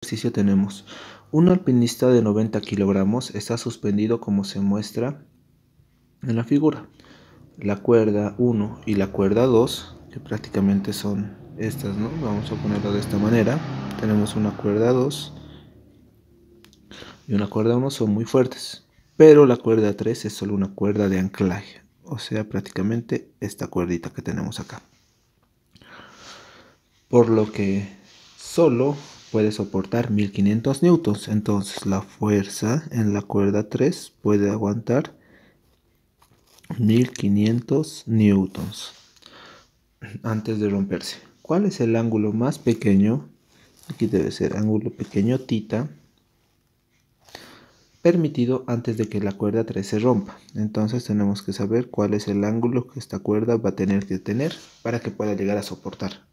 ejercicio tenemos un alpinista de 90 kilogramos, está suspendido como se muestra en la figura. La cuerda 1 y la cuerda 2, que prácticamente son estas, ¿no? Vamos a ponerlo de esta manera. Tenemos una cuerda 2 y una cuerda 1, son muy fuertes, pero la cuerda 3 es solo una cuerda de anclaje, o sea, prácticamente esta cuerdita que tenemos acá. Por lo que solo puede soportar 1500 newtons. Entonces la fuerza en la cuerda 3 puede aguantar 1500 newtons antes de romperse. ¿Cuál es el ángulo más pequeño? Aquí debe ser ángulo pequeño θ permitido antes de que la cuerda 3 se rompa. Entonces tenemos que saber cuál es el ángulo que esta cuerda va a tener que tener para que pueda llegar a soportar.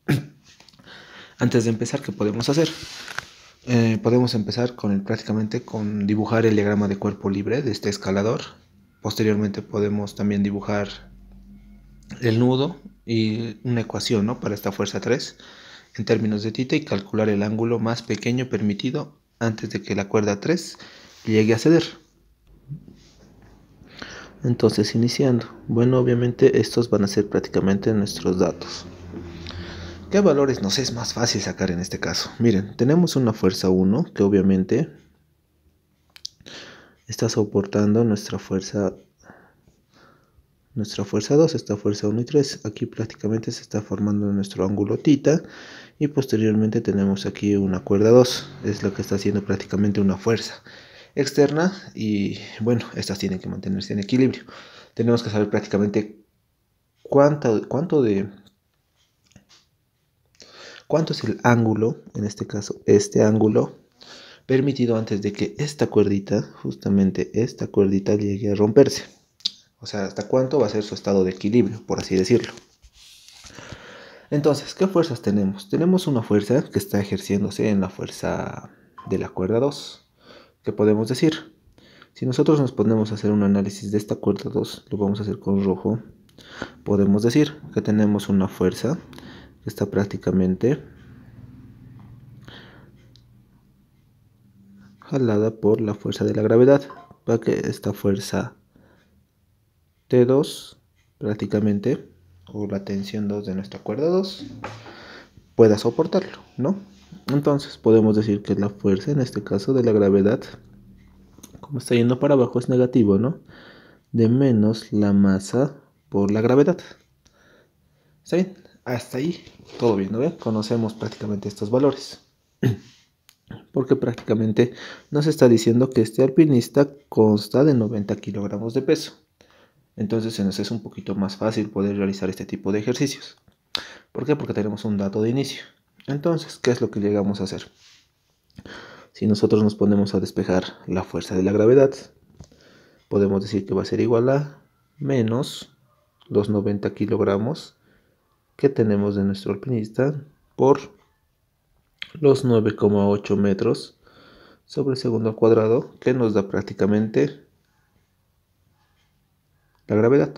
Antes de empezar, ¿qué podemos hacer? Podemos empezar prácticamente con dibujar el diagrama de cuerpo libre de este escalador. Posteriormente podemos también dibujar el nudo y una ecuación, ¿no?, para esta fuerza 3 en términos de θ y calcular el ángulo más pequeño permitido antes de que la cuerda 3 llegue a ceder. Entonces, iniciando. Bueno, obviamente estos van a ser prácticamente nuestros datos. ¿Qué valores nos es más fácil sacar en este caso? Miren, tenemos una fuerza 1 que obviamente está soportando nuestra fuerza 2, esta fuerza 1 y 3. Aquí prácticamente se está formando nuestro ángulo θ y posteriormente tenemos aquí una cuerda 2, es lo que está haciendo prácticamente una fuerza externa y bueno, estas tienen que mantenerse en equilibrio. Tenemos que saber prácticamente cuánto es el ángulo, en este caso este ángulo permitido antes de que esta cuerdita, justamente esta cuerdita, llegue a romperse. O sea, hasta cuánto va a ser su estado de equilibrio, por así decirlo. Entonces, ¿qué fuerzas tenemos? Tenemos una fuerza que está ejerciéndose en la fuerza de la cuerda 2. ¿Qué podemos decir? Si nosotros nos ponemos a hacer un análisis de esta cuerda 2, lo vamos a hacer con rojo, podemos decir que tenemos una fuerza que está prácticamente jalada por la fuerza de la gravedad, para que esta fuerza T2 prácticamente, o la tensión 2 de nuestra cuerda 2, pueda soportarlo, ¿no? Entonces podemos decir que la fuerza, en este caso de la gravedad, como está yendo para abajo, es negativo, ¿no? De menos la masa por la gravedad. ¿Está bien? Hasta ahí todo bien, ¿no? Conocemos prácticamente estos valores. Porque prácticamente nos está diciendo que este alpinista consta de 90 kilogramos de peso. Entonces se nos es un poquito más fácil poder realizar este tipo de ejercicios. ¿Por qué? Porque tenemos un dato de inicio. Entonces, ¿qué es lo que llegamos a hacer? Si nosotros nos ponemos a despejar la fuerza de la gravedad, podemos decir que va a ser igual a menos los 90 kilogramos que tenemos de nuestro alpinista por los 9,8 metros sobre segundo al cuadrado, que nos da prácticamente la gravedad.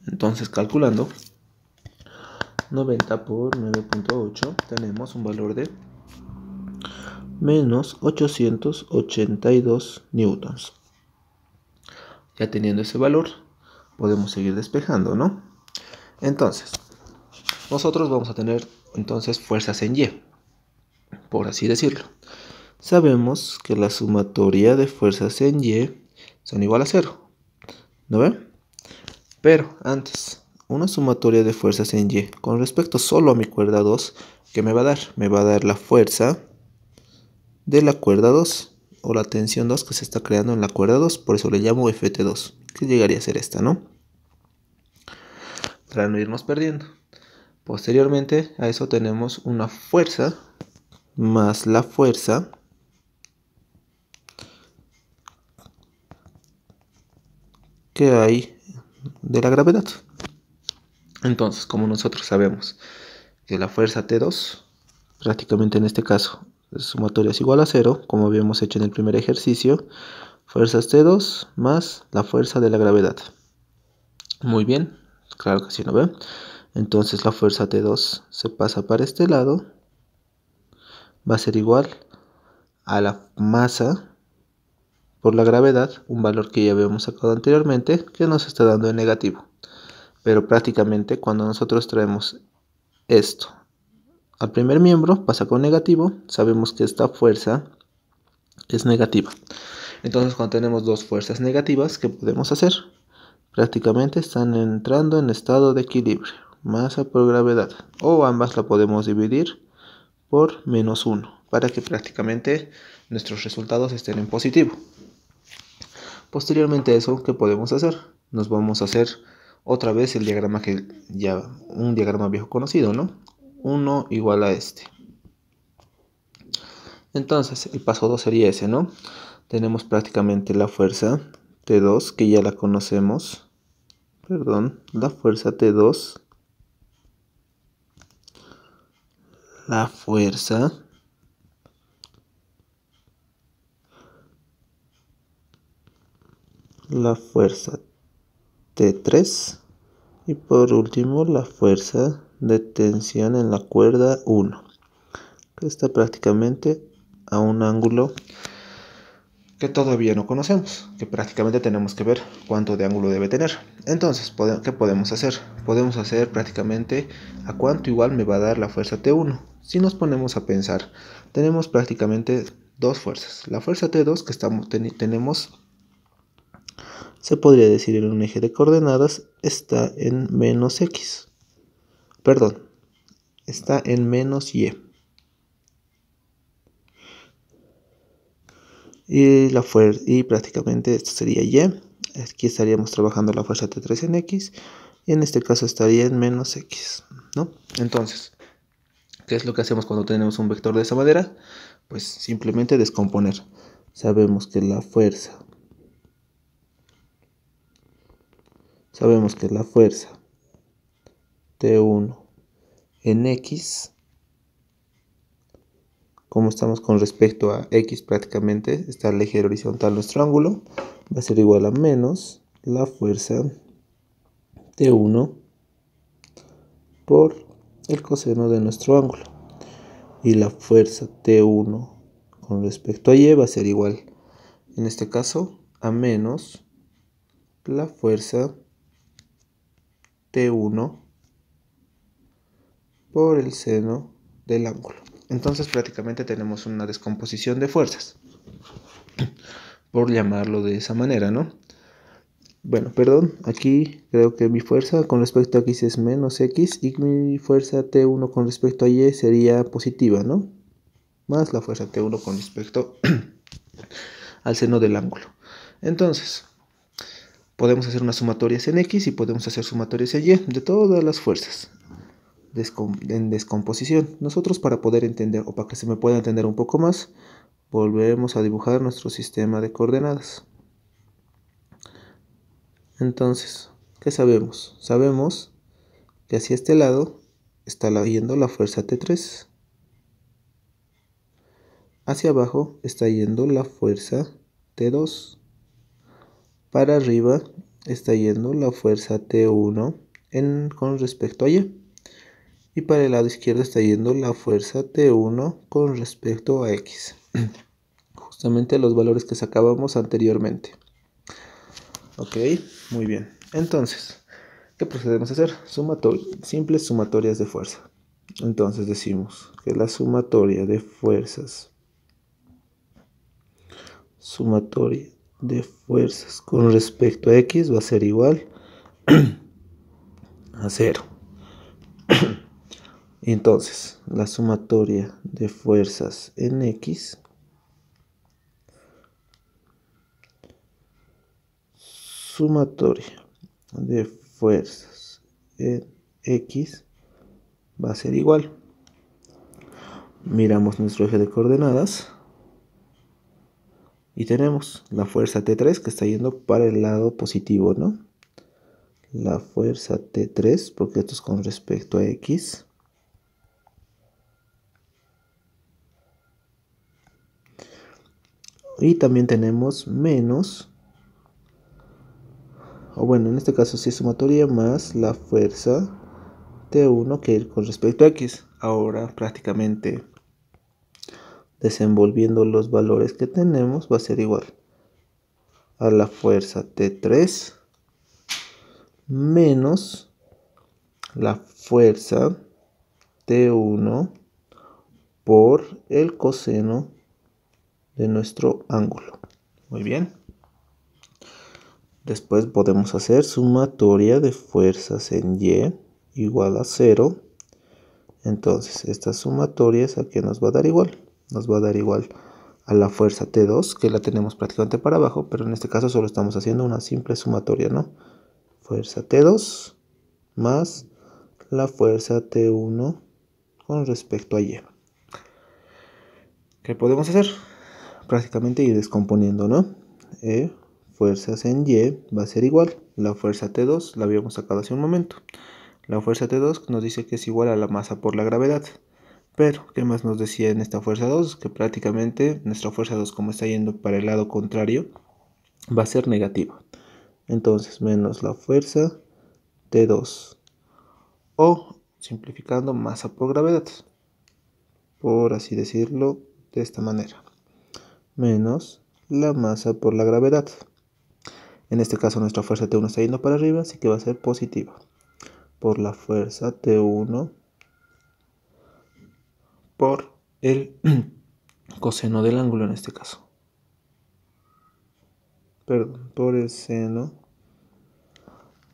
Entonces, calculando 90 por 9,8, tenemos un valor de menos 882 newtons. Ya teniendo ese valor, podemos seguir despejando, ¿no? Entonces, nosotros vamos a tener entonces fuerzas en Y, por así decirlo. Sabemos que la sumatoria de fuerzas en Y son igual a 0, ¿no ven? Pero antes, una sumatoria de fuerzas en Y con respecto solo a mi cuerda 2, ¿qué me va a dar? Me va a dar la fuerza de la cuerda 2 o la tensión 2 que se está creando en la cuerda 2, por eso le llamo Ft2, que llegaría a ser esta, ¿no? Para no irnos perdiendo. Posteriormente a eso tenemos una fuerza más la fuerza que hay de la gravedad. Entonces, como nosotros sabemos que la fuerza T2, prácticamente en este caso, la sumatoria es igual a 0, como habíamos hecho en el primer ejercicio, fuerzas T2 más la fuerza de la gravedad. Muy bien, claro que sí, ¿no ven? Entonces la fuerza T2 se pasa para este lado, va a ser igual a la masa por la gravedad, un valor que ya habíamos sacado anteriormente, que nos está dando en negativo. Pero prácticamente cuando nosotros traemos esto al primer miembro, pasa con negativo, sabemos que esta fuerza es negativa. Entonces cuando tenemos dos fuerzas negativas, ¿qué podemos hacer? Prácticamente están entrando en estado de equilibrio, masa por gravedad, o ambas la podemos dividir por -1, para que prácticamente nuestros resultados estén en positivo. Posteriormente a eso, ¿qué podemos hacer? Nos vamos a hacer otra vez el diagrama un diagrama viejo conocido, ¿no? 1 igual a este. Entonces, el paso 2 sería ese, ¿no? Tenemos prácticamente la fuerza T2, que ya la conocemos. Perdón, la fuerza T2. La fuerza T3 y por último la fuerza de tensión en la cuerda 1, que está prácticamente a un ángulo que todavía no conocemos, que prácticamente tenemos que ver cuánto de ángulo debe tener. Entonces, ¿qué podemos hacer? Podemos hacer prácticamente a cuánto igual me va a dar la fuerza T1. Si nos ponemos a pensar, tenemos prácticamente dos fuerzas. La fuerza T2 que tenemos, se podría decir en un eje de coordenadas, está en menos X. Perdón, está en menos Y. Y prácticamente esto sería Y. Aquí estaríamos trabajando la fuerza T3 en X. Y en este caso estaría en menos X, ¿no? Entonces, ¿qué es lo que hacemos cuando tenemos un vector de esa manera? Pues simplemente descomponer. Sabemos que la fuerza T1 en X, como estamos con respecto a X prácticamente, está el eje horizontal nuestro ángulo, va a ser igual a menos la fuerza T1 por el coseno de nuestro ángulo. Y la fuerza T1 con respecto a Y va a ser igual, en este caso, a menos la fuerza T1 por el seno del ángulo. Entonces prácticamente tenemos una descomposición de fuerzas, por llamarlo de esa manera, ¿no? Bueno, perdón, aquí creo que mi fuerza con respecto a X es menos X y mi fuerza T1 con respecto a Y sería positiva, ¿no? Más la fuerza T1 con respecto al seno del ángulo. Entonces, podemos hacer unas sumatorias en X y podemos hacer sumatorias en Y de todas las fuerzas en descomposición. Nosotros, para poder entender o para que se me pueda entender un poco más, volvemos a dibujar nuestro sistema de coordenadas. Entonces, ¿qué sabemos? Sabemos que hacia este lado está yendo la fuerza T3. Hacia abajo está yendo la fuerza T2. Para arriba está yendo la fuerza T1 con respecto a Y. Y para el lado izquierdo está yendo la fuerza T1 con respecto a X. Justamente los valores que sacábamos anteriormente. Ok, muy bien. Entonces, ¿qué procedemos a hacer? Simples sumatorias de fuerza. Entonces decimos que la sumatoria de fuerzas con respecto a X va a ser igual a 0. Entonces, la sumatoria de fuerzas en X va a ser igual. Miramos nuestro eje de coordenadas y tenemos la fuerza T3 que está yendo para el lado positivo, ¿no? La fuerza T3, porque esto es con respecto a X. Y también tenemos menos, o bueno, en este caso sí es sumatoria, más la fuerza T1 que con respecto a X. Ahora prácticamente desenvolviendo los valores que tenemos, va a ser igual a la fuerza T3 menos la fuerza T1 por el coseno de nuestro ángulo. Muy bien. Después podemos hacer sumatoria de fuerzas en Y igual a 0. Entonces, esta sumatoria es a que nos va a dar igual. Nos va a dar igual a la fuerza T2, que la tenemos prácticamente para abajo, pero en este caso solo estamos haciendo una simple sumatoria, ¿no? Fuerza T2 más la fuerza T1 con respecto a Y. ¿Qué podemos hacer? Prácticamente ir descomponiendo, ¿no? Fuerzas en Y va a ser igual. La fuerza T2 la habíamos sacado hace un momento. La fuerza T2 nos dice que es igual a la masa por la gravedad. Pero, ¿qué más nos decía en esta fuerza 2? Que prácticamente nuestra fuerza 2, como está yendo para el lado contrario, va a ser negativa. Entonces, menos la fuerza T2. O, simplificando, masa por gravedad. Por así decirlo, de esta manera. Menos la masa por la gravedad. En este caso nuestra fuerza T1 está yendo para arriba, así que va a ser positiva. Por la fuerza T1 por el coseno del ángulo en este caso. Perdón, por el seno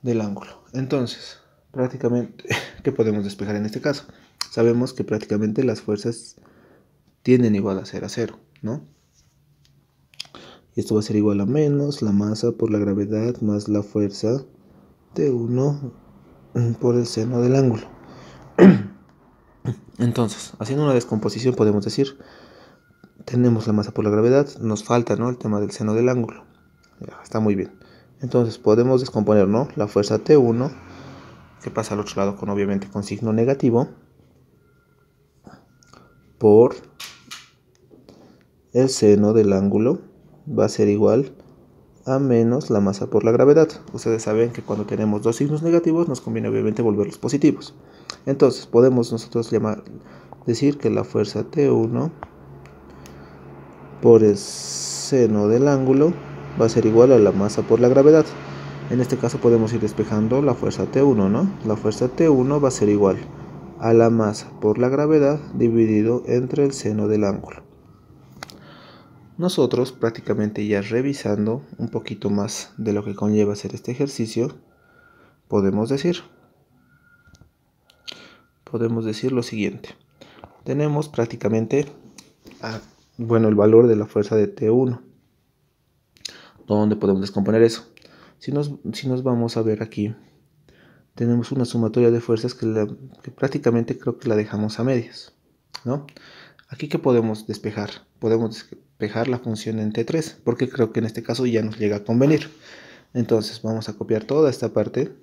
del ángulo. Entonces, prácticamente, ¿qué podemos despejar en este caso? Sabemos que prácticamente las fuerzas tienden igual a ser a 0, ¿no? Y esto va a ser igual a menos la masa por la gravedad más la fuerza T1 por el seno del ángulo. Entonces, haciendo una descomposición podemos decir, tenemos la masa por la gravedad, nos falta, ¿no?, el tema del seno del ángulo. Ya, está muy bien. Entonces podemos descomponer, ¿no?, la fuerza T1, que pasa al otro lado obviamente con signo negativo, por el seno del ángulo, va a ser igual a menos la masa por la gravedad. Ustedes saben que cuando tenemos dos signos negativos nos conviene obviamente volverlos positivos. Entonces podemos nosotros decir que la fuerza T1 por el seno del ángulo va a ser igual a la masa por la gravedad. En este caso podemos ir despejando la fuerza T1, ¿no? La fuerza T1 va a ser igual a la masa por la gravedad dividido entre el seno del ángulo. Nosotros prácticamente ya revisando un poquito más de lo que conlleva hacer este ejercicio, podemos decir lo siguiente. Tenemos prácticamente el valor de la fuerza de T1. ¿Dónde podemos descomponer eso? Si nos vamos a ver aquí, tenemos una sumatoria de fuerzas que prácticamente creo que la dejamos a medias, ¿no? Aquí, ¿qué podemos despejar? Podemos despejar la función en T3, porque creo que en este caso ya nos llega a convenir. Entonces vamos a copiar toda esta parte.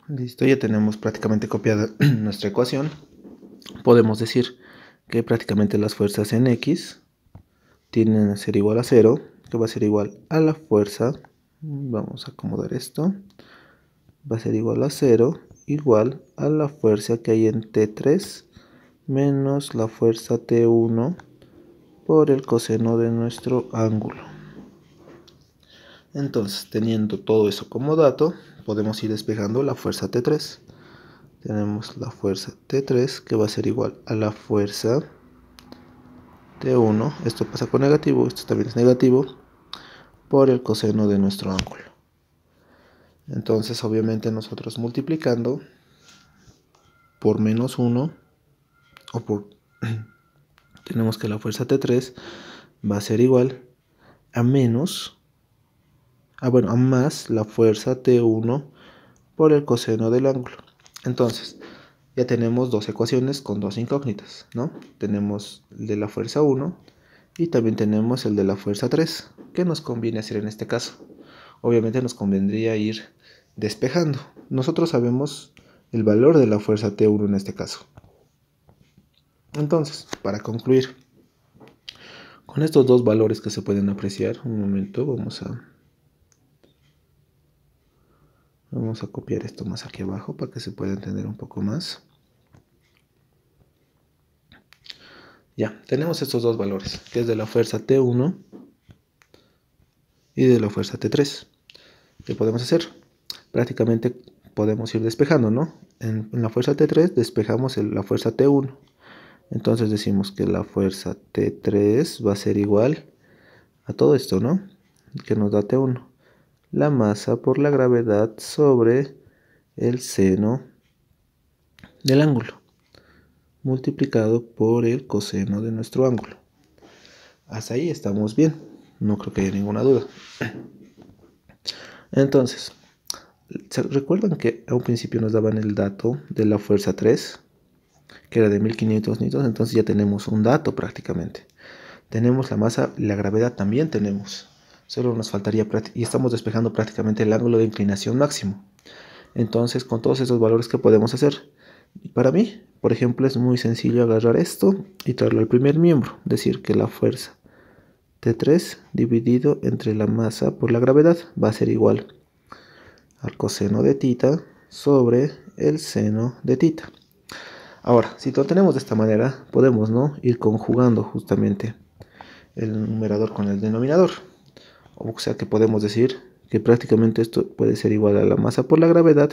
Listo, ya tenemos prácticamente copiada nuestra ecuación. Podemos decir que prácticamente las fuerzas en X tienden a ser igual a 0, que va a ser igual a la fuerza, vamos a acomodar esto, va a ser igual a 0, igual a la fuerza que hay en T3 menos la fuerza T1 por el coseno de nuestro ángulo. Entonces, teniendo todo eso como dato, podemos ir despejando la fuerza T3. Tenemos la fuerza T3 que va a ser igual a la fuerza T1, esto pasa con negativo, esto también es negativo, por el coseno de nuestro ángulo. Entonces, obviamente nosotros multiplicando por menos 1, tenemos que la fuerza T3 va a ser igual a más la fuerza T1 por el coseno del ángulo. Entonces, ya tenemos dos ecuaciones con dos incógnitas, ¿no? Tenemos el de la fuerza 1 y también tenemos el de la fuerza 3. ¿Qué nos conviene hacer en este caso? Obviamente nos convendría ir despejando. Nosotros sabemos el valor de la fuerza T1 en este caso. Entonces, para concluir, Con estos dos valores que se pueden apreciar, un momento, vamos a copiar esto más aquí abajo para que se pueda entender un poco más. Ya, tenemos estos dos valores, que es de la fuerza T1 y de la fuerza T3. ¿Qué podemos hacer? Prácticamente podemos ir despejando, ¿no? En la fuerza T3 despejamos la fuerza T1. Entonces decimos que la fuerza T3 va a ser igual a todo esto, ¿no? Que nos da T1. La masa por la gravedad sobre el seno del ángulo, multiplicado por el coseno de nuestro ángulo. Hasta ahí estamos bien, no creo que haya ninguna duda. Entonces, ¿se recuerdan que a un principio nos daban el dato de la fuerza 3? Que era de 1500 newtons, entonces ya tenemos un dato prácticamente. Tenemos la masa, la gravedad también tenemos. Solo nos faltaría, y estamos despejando prácticamente el ángulo de inclinación máximo. Entonces, con todos esos valores, ¿qué podemos hacer? Para mí, por ejemplo, es muy sencillo agarrar esto y traerlo al primer miembro. Decir que la fuerza T3 dividido entre la masa por la gravedad va a ser igual al coseno de tita sobre el seno de tita. Ahora, si lo tenemos de esta manera, podemos, ¿no?, ir conjugando justamente el numerador con el denominador. O sea que podemos decir que prácticamente esto puede ser igual a la masa por la gravedad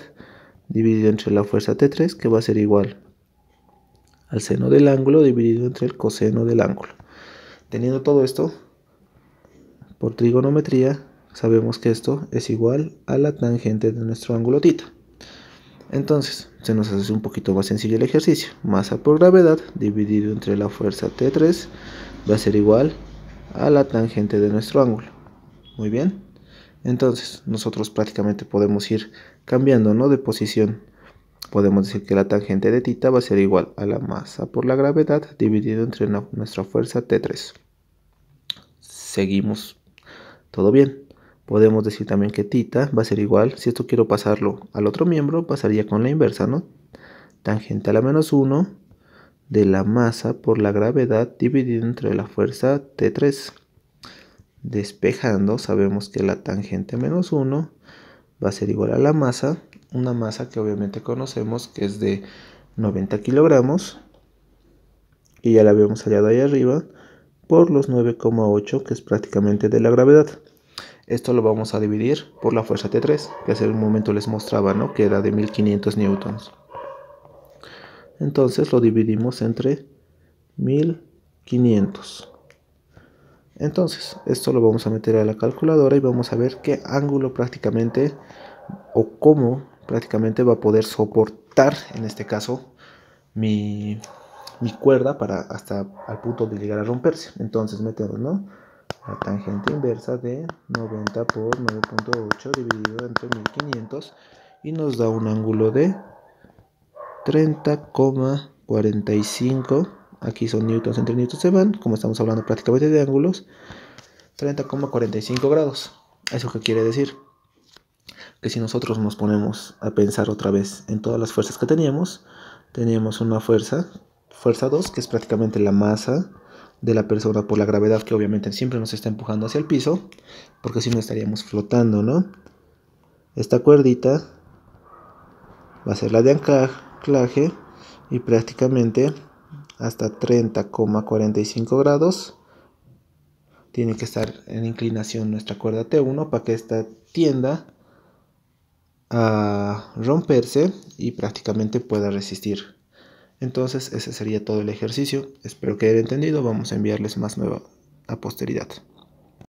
dividido entre la fuerza T3, que va a ser igual al seno del ángulo dividido entre el coseno del ángulo. Teniendo todo esto, por trigonometría, sabemos que esto es igual a la tangente de nuestro ángulo θ. Entonces, se nos hace un poquito más sencillo el ejercicio. Masa por gravedad dividido entre la fuerza T3 va a ser igual a la tangente de nuestro ángulo. Muy bien. Entonces, nosotros prácticamente podemos ir cambiando, ¿no?, de posición. Podemos decir que la tangente de θ va a ser igual a la masa por la gravedad dividido entre nuestra fuerza T3. Seguimos. Todo bien. Podemos decir también que θ va a ser igual, si esto quiero pasarlo al otro miembro, pasaría con la inversa, ¿no? Tangente a la menos 1 de la masa por la gravedad dividido entre la fuerza T3. Despejando, sabemos que la tangente a menos 1 va a ser igual a la masa, una masa que obviamente conocemos que es de 90 kilogramos, y ya la habíamos hallado ahí arriba, por los 9,8 que es prácticamente de la gravedad. Esto lo vamos a dividir por la fuerza T3, que hace un momento les mostraba, ¿no?, que era de 1500 newtons. Entonces lo dividimos entre 1500. Entonces, esto lo vamos a meter a la calculadora y vamos a ver qué ángulo prácticamente, o cómo prácticamente va a poder soportar, en este caso, mi cuerda para hasta al punto de llegar a romperse. Entonces metemos, ¿no?, la tangente inversa de 90 por 9,8 dividido entre 1500 y nos da un ángulo de 30,45. Aquí son newtons, entre newtons se van, como estamos hablando prácticamente de ángulos, 30,45 grados. ¿Eso qué quiere decir? Que si nosotros nos ponemos a pensar otra vez en todas las fuerzas que teníamos una fuerza 2, que es prácticamente la masa de la persona por la gravedad, que obviamente siempre nos está empujando hacia el piso, porque si no estaríamos flotando, ¿no? Esta cuerdita va a ser la de anclaje y prácticamente hasta 30,45 grados tiene que estar en inclinación nuestra cuerda T1 para que esta tienda a romperse y prácticamente pueda resistir. Entonces ese sería todo el ejercicio. Espero que hayan entendido. Vamos a enviarles más nueva a posteridad.